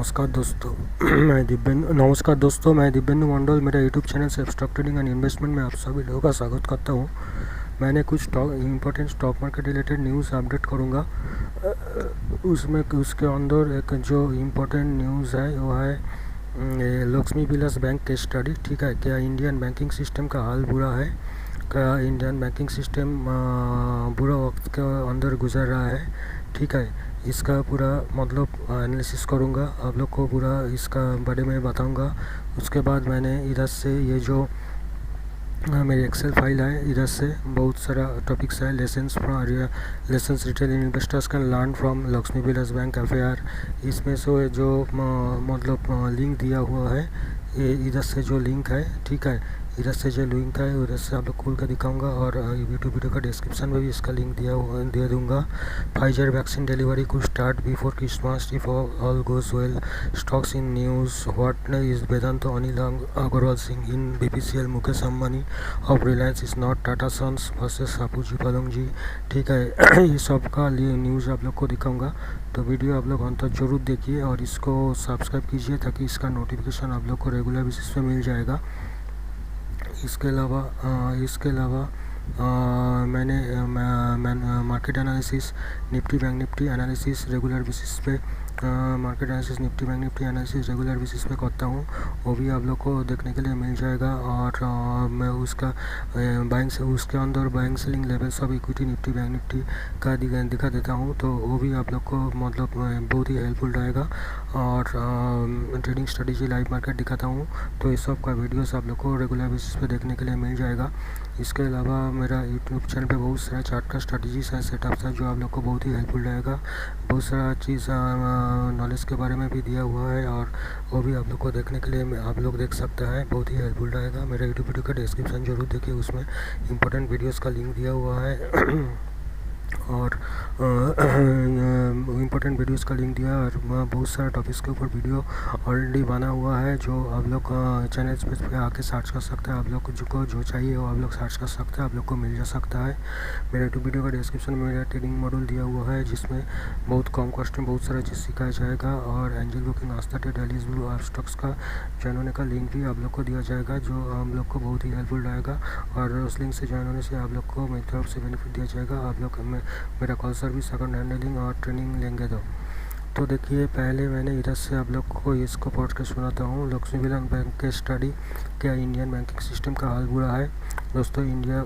नमस्कार दोस्तों, मैं दिव्येंदु मंडल। मेरा यूट्यूब चैनल से स्टॉक ट्रेडिंग एंड इन्वेस्टमेंट में आप सभी लोगों का स्वागत करता हूं। मैंने कुछ important stock market related news update करूंगा। उसमें उसके अंदर एक जो इम्पोर्टेंट न्यूज़ है वो है Lakshmi Vilas bank case study. ठीक है, क्या इंडियन बैंकिंग सिस्टम का हाल बुरा है? क्या इंडियन बैंकिंग सिस्टम बुरा वक्त के अंदर गुजर रहा है? ठीक है, इसका पूरा मतलब एनालिसिस करूँगा, आप लोग को पूरा इसका बारे में बताऊँगा। उसके बाद मैंने इधर से ये जो मेरी एक्सेल फाइल है, इधर से बहुत सारा टॉपिक्स है। Lessons retail investors can learn from Lakshmi Vilas bank FIR. इसमें से जो मतलब लिंक दिया हुआ है, ये इधर से जो लिंक है, ठीक है, इधर से जो लिंक है उधर से आप लोग खोल कर दिखाऊंगा और यूट्यूब वीडियो का डिस्क्रिप्शन में भी इसका लिंक दे दूंगा। Pfizer vaccine delivery could start before Christmas if all goes well. Stocks in news, what is Vedanta Anil Agarwal Singh in BPCL, Mukesh Ambani of Reliance is not Tata Sons versus Shapoorji Pallonji. ठीक है, ये सब का न्यूज़ आप लोग को दिखाऊंगा, तो वीडियो आप लोग अंत तक जरूर देखिए और इसको सब्सक्राइब कीजिए ताकि इसका नोटिफिकेशन आप लोग को रेगुलर बेसिस पे मिल जाएगा। इसके अलावा मैंने market analysis, Nifty bank Nifty analysis regular basis पे market analysis, Nifty bank Nifty analysis regular basis पे करता हूँ, वो भी आप लोग को देखने के लिए मिल जाएगा। और मैं उसका बाइंग से उसके अंदर buying selling levels of equity Nifty bank Nifty का दिखा देता हूँ, तो वो भी आप लोग को मतलब बहुत ही हेल्पफुल रहेगा। और ट्रेडिंग स्ट्रेटेजी लाइव मार्केट दिखाता हूँ, तो इस सब का वीडियोस आप लोग को रेगुलर बेसिस पे देखने के लिए मिल जाएगा। इसके अलावा मेरा यूट्यूब चैनल पे बहुत सारा चार्ट का स्ट्रेटजीज है, सेटअप्स है, जो आप लोग को बहुत ही हेल्पफुल रहेगा। बहुत सारा चीज़ नॉलेज के बारे में भी दिया हुआ है और वो भी आप लोग को देखने के लिए आप लोग देख सकते हैं, बहुत ही हेल्पफुल रहेगा। मेरा यूट्यूब वीडियो का डिस्क्रिप्शन जरूर देखिए, उसमें इंपॉर्टेंट वीडियोज़ का लिंक दिया हुआ है और इम्पोर्टेंट वीडियोस का लिंक दिया है और बहुत सारे टॉपिक्स के ऊपर वीडियो ऑलरेडी बना हुआ है, जो आप लोग चैनल पे आके सर्च कर सकते हैं। आप लोग को जो चाहिए वो आप लोग सर्च कर सकते हैं, आप लोग को मिल जा सकता है। मेरे यूट्यूब वीडियो का डिस्क्रिप्शन में मेरा ट्रेडिंग मॉड्यूल दिया हुआ है, जिसमें बहुत कम कॉस्ट में बहुत सारा चीज़ सिखाया जाएगा। और एंजल बुकिंग, आस्था ट्रेड, एलिस ब्लू आप स्टॉक्स का ज्वाइन होने का लिंक भी आप लोग को दिया जाएगा, जो हम लोग को बहुत ही हेल्पफुल रहेगा। और उस लिंक से ज्वाइन होने से आप लोग को मेरी तरफ से बेनिफिट दिया जाएगा। आप लोग मेरा कॉल सर्विस अगर हैंडलिंग और ट्रेनिंग लेंगे तो देखिए, पहले मैंने इधर से आप लोग को इसको पढ़ के सुनाता हूँ। लक्ष्मी विलास बैंक के स्टडी, क्या इंडियन बैंकिंग सिस्टम का हाल बुरा है? दोस्तों, इंडिया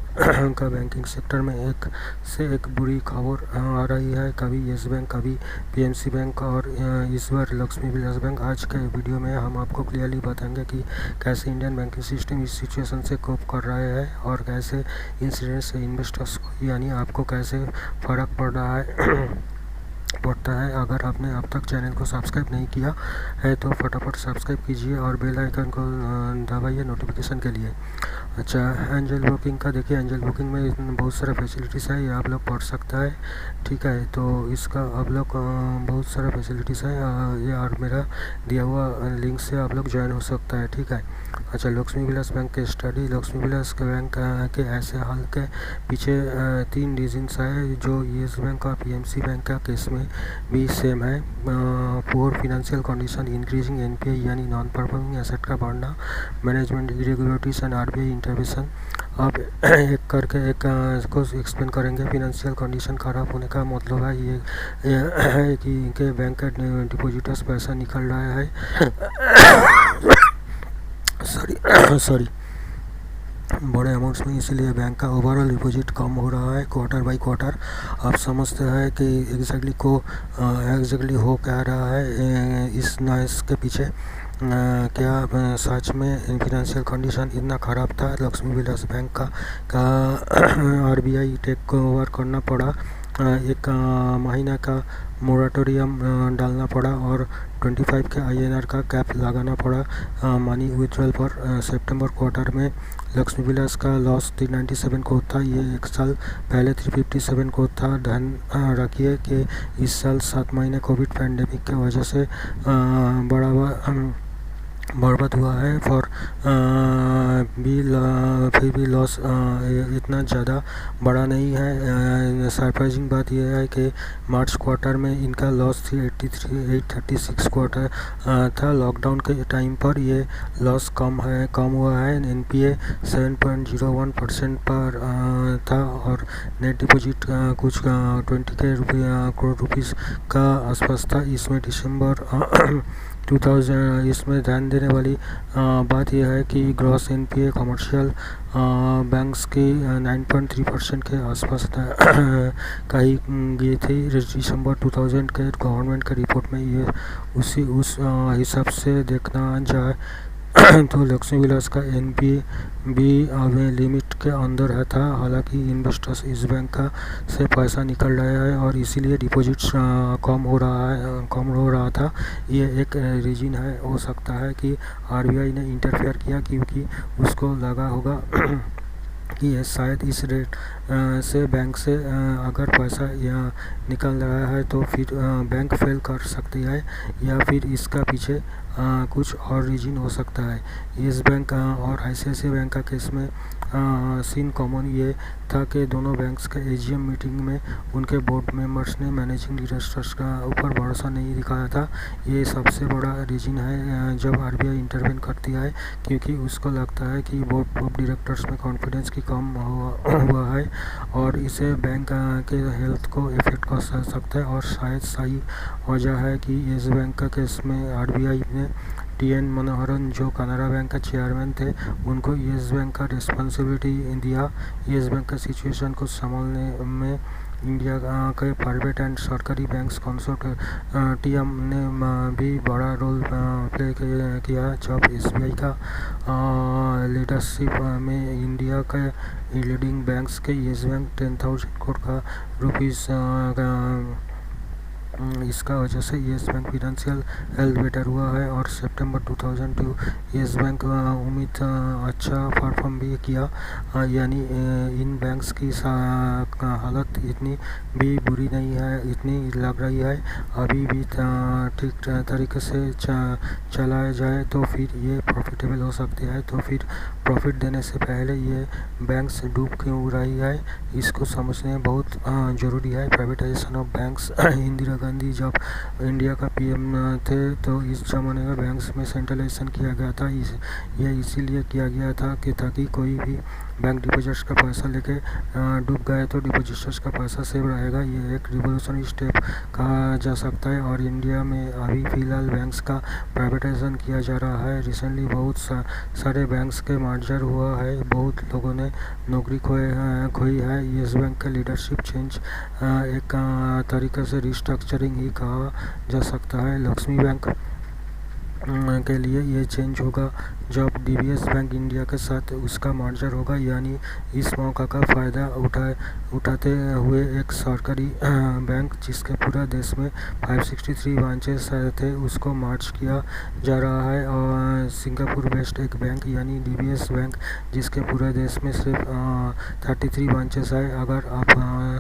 का बैंकिंग सेक्टर में एक से एक बुरी खबर आ रही है। कभी येस बैंक, कभी पीएमसी बैंक और इस बार लक्ष्मी विलास बैंक। आज के वीडियो में हम आपको क्लियरली बताएंगे कि कैसे इंडियन बैंकिंग सिस्टम इस सिचुएशन से कोप कर रहे हैं और कैसे इंसिडेंट से इन्वेस्टर्स को यानी आपको कैसे फ़र्क पड़ रहा है पड़ता है। अगर आपने अब तक चैनल को सब्सक्राइब नहीं किया है तो फटाफट सब्सक्राइब कीजिए और बेल आइकन को दबाइए नोटिफिकेशन के लिए। अच्छा, एंजल बुकिंग का देखिए, एंजल बुकिंग में बहुत सारा फैसिलिटीज़ है, ये आप लोग पढ़ सकता है। ठीक है, तो इसका आप लोग बहुत सारा फैसिलिटीज़ है, ये और मेरा दिया हुआ लिंक से आप लोग ज्वाइन हो सकता है। ठीक है, अच्छा, लक्ष्मी विलास बैंक के स्टडी, लक्ष्मी विलास के बैंक के ऐसे हाल के पीछे 3 रीजन्स है, जो येस बैंक और पीएमसी बैंक का केस में भी सेम है। Poor financial condition, increasing NPA यानी नॉन परफॉर्मिंग एसेट का बढ़ना, management irregularities and RBI intervention. अब एक करके एक को एक्सप्लेन करेंगे। फाइनेंशियल कंडीशन ख़राब होने का मतलब है ये है कि इनके बैंक का डिपॉजिटर्स पैसा निकल रहा है सॉरी बड़े अमाउंट्स में, इसीलिए बैंक का ओवरऑल डिपॉजिट कम हो रहा है क्वार्टर बाय क्वार्टर। आप समझते हैं कि एग्जैक्टली हो क्या रहा है इस नॉइस के पीछे। क्या सच में फाइनेंशियल कंडीशन इतना ख़राब था लक्ष्मी विलास बैंक का आरबीआई टेक ओवर करना पड़ा, एक महीना का मोराटोरियम डालना पड़ा और 25 के आईएनआर का कैप लगाना पड़ा मनी विथड्रॉल पर। सितंबर क्वार्टर में लक्ष्मी विलास का लॉस 397 को था, ये एक साल पहले 357 को था। ध्यान रखिए कि इस साल 7 महीने कोविड पैंडेमिक की वजह से बर्बाद हुआ है फिर भी लॉस इतना ज़्यादा बड़ा नहीं है। सरप्राइजिंग बात यह है कि मार्च क्वार्टर में इनका लॉस थी 836 क्वार्टर था। लॉकडाउन के टाइम पर ये लॉस कम हुआ है। एनपीए 7.01% पर था और नेट डिपॉजिट कुछ 20 करोड़ रुपीज़ का आसपास था। इसमें दिसंबर 2000 इसमें ध्यान देने वाली बात यह है कि ग्रॉस एनपीए कमर्शियल बैंक्स की 9.3% के आसपास कही गई थी। दिसंबर 2000 के गवर्नमेंट के रिपोर्ट में ये उस हिसाब से देखना जाए तो लक्ष्मी विलास का एनपीए भी अभी लिमिट के अंदर है था। हालांकि इन्वेस्टर्स इस बैंक का से पैसा निकल रहा है और इसीलिए डिपॉजिट्स कम हो रहा था। ये एक रीजन हो सकता है कि आरबीआई ने इंटरफेयर किया, क्योंकि उसको लगा होगा कि ये शायद इस रेट से बैंक से अगर पैसा यहाँ निकल रहा है तो फिर बैंक फेल कर सकती है, या फिर इसका पीछे कुछ और रीजन हो सकता है। येस बैंक और आईसीआईसीआई बैंक का केस में सीन कॉमन ये था कि दोनों बैंक्स के एजीएम मीटिंग में उनके बोर्ड मेंबर्स ने मैनेजिंग डायरेक्टर्स का ऊपर भरोसा नहीं दिखाया था। ये सबसे बड़ा रीजन है जब आरबीआई इंटरवेन करती है, क्योंकि उसको लगता है कि बोर्ड ऑफ डायरेक्टर्स में कॉन्फिडेंस की कम हुआ है और इसे बैंक के हेल्थ को इफेक्ट कर सकता है। और शायद सही वजह है कि येस बैंक का केस में आरबीआई ने टीएन मनोहरन, जो कनाडा बैंक का चेयरमैन थे, उनको येस बैंक का रिस्पॉन्सिबिलिटी दिया। येस बैंक का सिचुएशन को संभालने में इंडिया के प्राइवेट एंड सरकारी बैंक्स कंसोर्टियम ने भी बड़ा रोल प्ले किया। जब एसबीआई का लीडरशिप में इंडिया के लीडिंग बैंक्स के येस बैंक 10,000 करोड़ का रुपीज़ इसका वजह से yes bank financial health better हुआ है। और सितंबर 2002 येस बैंक उम्मीद अच्छा परफॉर्म भी किया, यानी इन बैंक्स की हालत इतनी भी बुरी नहीं है, इतनी लग रही है। अभी भी ठीक तरीके से चलाया जाए तो फिर ये प्रॉफिटेबल हो सकती है। तो फिर प्रॉफिट देने से पहले ये बैंक्स डूब क्यों रही है, इसको समझने बहुत ज़रूरी है। Privatisation of banks Indira Gandhi जब इंडिया का पीएम थे तो इस ज़माने में बैंक्स में सेंट्रलाइजेशन किया गया था। ये इसीलिए किया गया था कि ताकि कोई भी बैंक डिपॉजिट्स का पैसा लेके डूब गए तो डिपॉजिटर्स का पैसा सेव रहेगा। ये एक रिवोल्यूशनरी स्टेप कहा जा सकता है। और इंडिया में अभी फ़िलहाल बैंक्स का प्राइवेटाइजेशन किया जा रहा है। रिसेंटली बहुत सारे बैंक्स के मर्जर हुआ है, बहुत लोगों ने नौकरी खोई है। येस बैंक का लीडरशिप चेंज एक तरीके से रिस्ट्रक्चरिंग ही कहा जा सकता है। लक्ष्मी बैंक के लिए ये चेंज होगा जब डीबीएस बैंक इंडिया के साथ उसका मर्जर होगा, यानी इस मौका का फ़ायदा उठाते हुए एक सरकारी बैंक जिसके पूरा देश में 563 ब्रांचेस थे उसको मर्ज किया जा रहा है। और सिंगापुर बेस्ड एक बैंक यानी डीबीएस बैंक जिसके पूरे देश में सिर्फ 33 ब्रांचेस है। अगर आप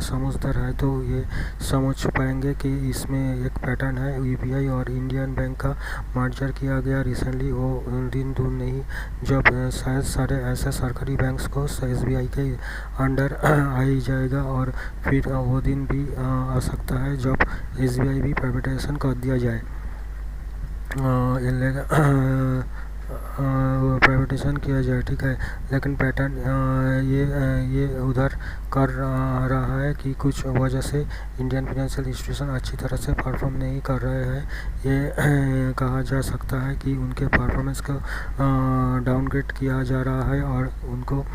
समझदार है तो ये समझ पाएंगे कि इसमें एक पैटर्न है। यूपीआई और इंडियन बैंक का मर्जर किया गया रिसेंटली, वो दिन दूर नहीं जब शायद सारे ऐसे सरकारी बैंक्स को एसबीआई के अंडर आ ही जाएगा। और फिर वो दिन भी आ सकता है जब एसबीआई भी प्राइवेटाइजेशन कर दिया जाए, प्राइवेटाइजेशन किया जाए, ठीक है। लेकिन पैटर्न ये उधर कर रहा है कि कुछ वजह से इंडियन फाइनेंशियल इंस्टीट्यूशन अच्छी तरह से परफॉर्म नहीं कर रहे हैं। ये कहा जा सकता है कि उनके परफॉर्मेंस को डाउनग्रेड किया जा रहा है और उनको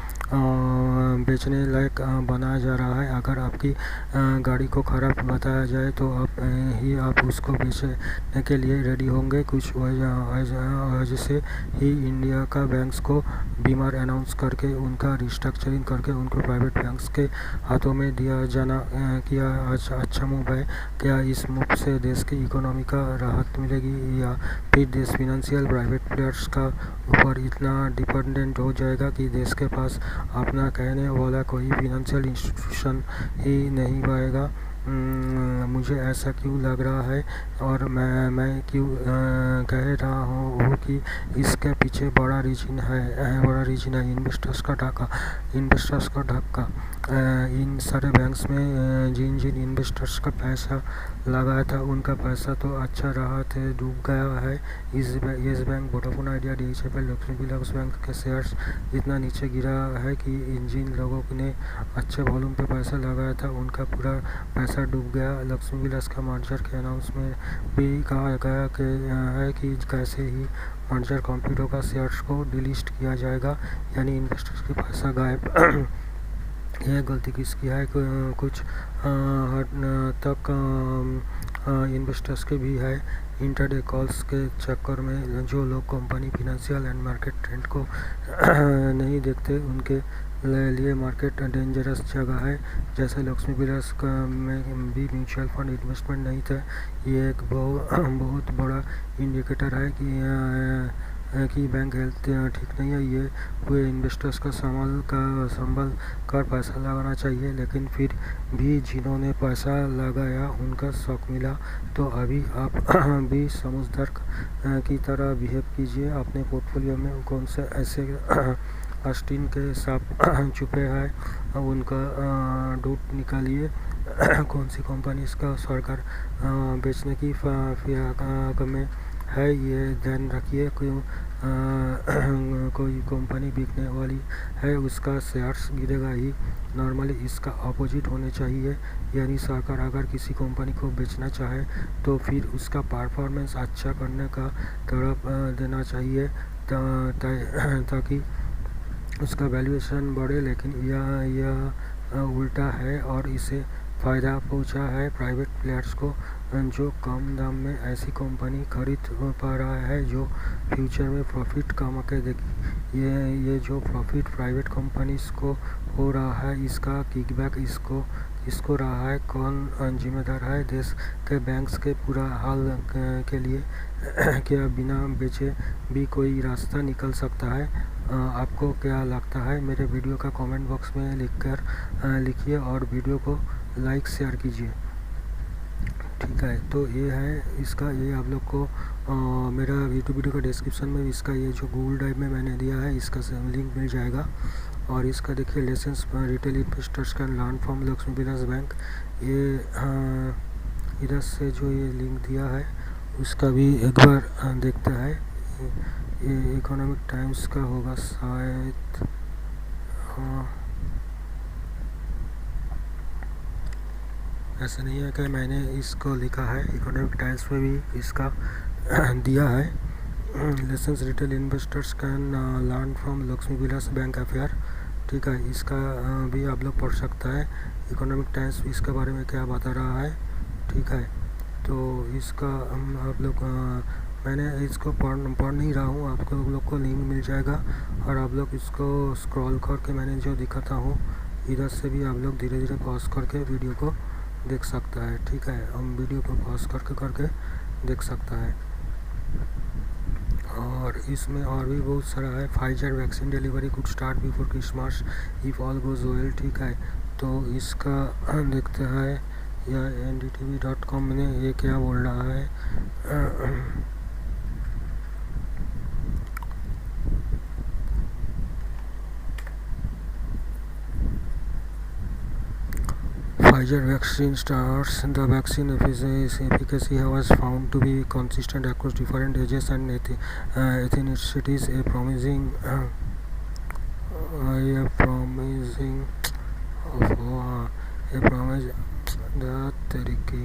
बेचने लायक बनाया जा रहा है। अगर आपकी गाड़ी को ख़राब बताया जाए तो आप उसको बेचने के लिए रेडी होंगे। कुछ वजह से ही इंडिया का बैंक्स को बीमार अनाउंस करके उनका रिस्ट्रक्चरिंग करके उनको प्राइवेट बैंक्स के हाथों में दिया जाना किया अच्छा मूव है। क्या इस मूव से देश की इकोनॉमी का राहत मिलेगी, या फिर देश फाइनेंशियल प्राइवेट प्लेयर्स का ऊपर इतना डिपेंडेंट हो जाएगा कि देश के पास अपना कहने वाला कोई फाइनेंशियल इंस्टीट्यूशन ही नहीं पाएगा। मुझे ऐसा क्यों लग रहा है और मैं क्यों कह रहा हूँ कि इसके पीछे बड़ा रीजन है इन्वेस्टर्स का धक्का। इन सारे बैंक्स में जिन जिन इन्वेस्टर्स का पैसा लगाया था उनका पैसा तो अच्छा रहा थे, डूब गया है। येस बैंक, वोडाफोन आइडिया, DHFL, लक्ष्मी विलास बैंक के शेयर्स इतना नीचे गिरा है कि जिन लोगों ने अच्छे वॉल्यूम पे पैसा लगाया था उनका पूरा पैसा डूब गया। लक्ष्मी विलास का मर्जर के अनाउंसमेंट भी कहा गया है कि कैसे ही मर्जर कंप्लीट होगा शेयर्स को डिलिस्ट किया जाएगा, यानी इन्वेस्टर्स के पैसा गायब। यह गलती किसकी है? कुछ हद तक इन्वेस्टर्स के भी है। इंटरडे कॉल्स के चक्कर में जो लोग company financial and market trend को नहीं देखते उनके लिए मार्केट डेंजरस जगह है। जैसे लक्ष्मी विलास में भी म्यूचुअल फंड इन्वेस्टमेंट नहीं था। ये एक बहुत बड़ा इंडिकेटर है कि बैंक हेल्थ ठीक नहीं है। ये पूरे इन्वेस्टर्स का संभल कर पैसा लगाना चाहिए, लेकिन फिर भी जिन्होंने पैसा लगाया उनका शौक मिला। तो अभी आप भी समझदार की तरह बिहेव कीजिए। अपने पोर्टफोलियो में कौन से ऐसे आस्तीन के सांप छुपे हैं उनका ढूंढ निकालिए। कौन सी कंपनी इसका सरकार बेचने की फिराक में है, ये ध्यान रखिए। कोई कंपनी बिकने वाली है उसका शेयर्स गिरेगा ही। नॉर्मली इसका अपोजिट होने चाहिए, यानी सरकार अगर किसी कंपनी को बेचना चाहे तो फिर उसका परफॉर्मेंस अच्छा करने का तरफ देना चाहिए ताकि उसका वैल्यूएशन बढ़े। लेकिन यह उल्टा है और इसे फ़ायदा पहुंचा है प्राइवेट प्लेयर्स को, जो कम दाम में ऐसी कंपनी खरीद पा रहा है जो फ्यूचर में प्रॉफिट कमा के देगी। ये जो प्रॉफिट प्राइवेट कंपनीज को हो रहा है इसका किकबैक इसको रहा है। कौन जिम्मेदार है? देश के बैंक्स के पूरा हाल के लिए क्या बिना बेचे भी कोई रास्ता निकल सकता है? आपको क्या लगता है? मेरे वीडियो का कमेंट बॉक्स में लिखिए और वीडियो को लाइक शेयर कीजिए। ठीक है, तो ये है इसका, ये आप लोग को मेरा यूट्यूब वीडियो का डिस्क्रिप्शन में इसका ये जो गूगल ड्राइव में मैंने दिया है इसका लिंक मिल जाएगा। और इसका देखिए lessons retail investors can learn from Lakshmi Vilas bank, ये इधर से जो ये लिंक दिया है उसका भी एक बार देखते हैं। ये इकोनॉमिक टाइम्स का होगा शायद। ऐसा नहीं है कि मैंने इसको लिखा है, इकोनॉमिक टाइम्स में भी इसका दिया है। Lessons retail investors can learn from Lakshmi Vilas bank affair. ठीक है, इसका भी आप लोग पढ़ सकता है। इकोनॉमिक टाइम्स इसके बारे में क्या बता रहा है। ठीक है, तो इसका आप लोग मैंने इसको पढ़ नहीं रहा हूँ, आपको लोग को लिंक मिल जाएगा और आप लोग इसको स्क्रॉल करके मैंने जो दिखाता हूँ इधर से भी आप लोग धीरे धीरे पॉज करके वीडियो को देख सकता है। ठीक है, हम वीडियो को पॉज करके देख सकता है। और इसमें और भी बहुत सारा है। Pfizer vaccine delivery could start before Christmas if all goes well. ठीक है, तो इसका देखते हैं या NDTV.com ने ये क्या बोल रहा है। Pfizer vaccine starts. The vaccine efficacy was found to be consistent across different ages and ethnicities. A promising तरीके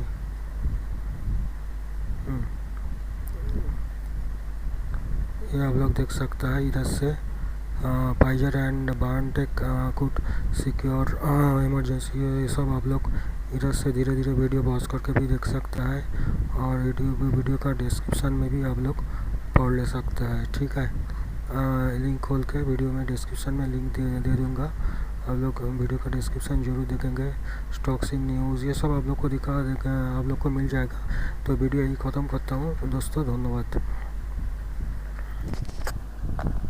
ये आप लोग देख सकता है इधर से। Pfizer and BioNTech could secure emergency, ये सब आप लोग इधर से धीरे धीरे वीडियो पॉज करके भी देख सकता है और वीडियो का डिस्क्रिप्शन में भी आप लोग पढ़ ले सकता है। ठीक है, लिंक खोल के वीडियो में डिस्क्रिप्शन में लिंक दे दूँगा, आप लोग वीडियो का डिस्क्रिप्शन जरूर देखेंगे। स्टॉक्स इन न्यूज़ ये सब आप लोग को आप लोग को मिल जाएगा। तो वीडियो यही ख़त्म करता हूँ दोस्तों, धन्यवाद।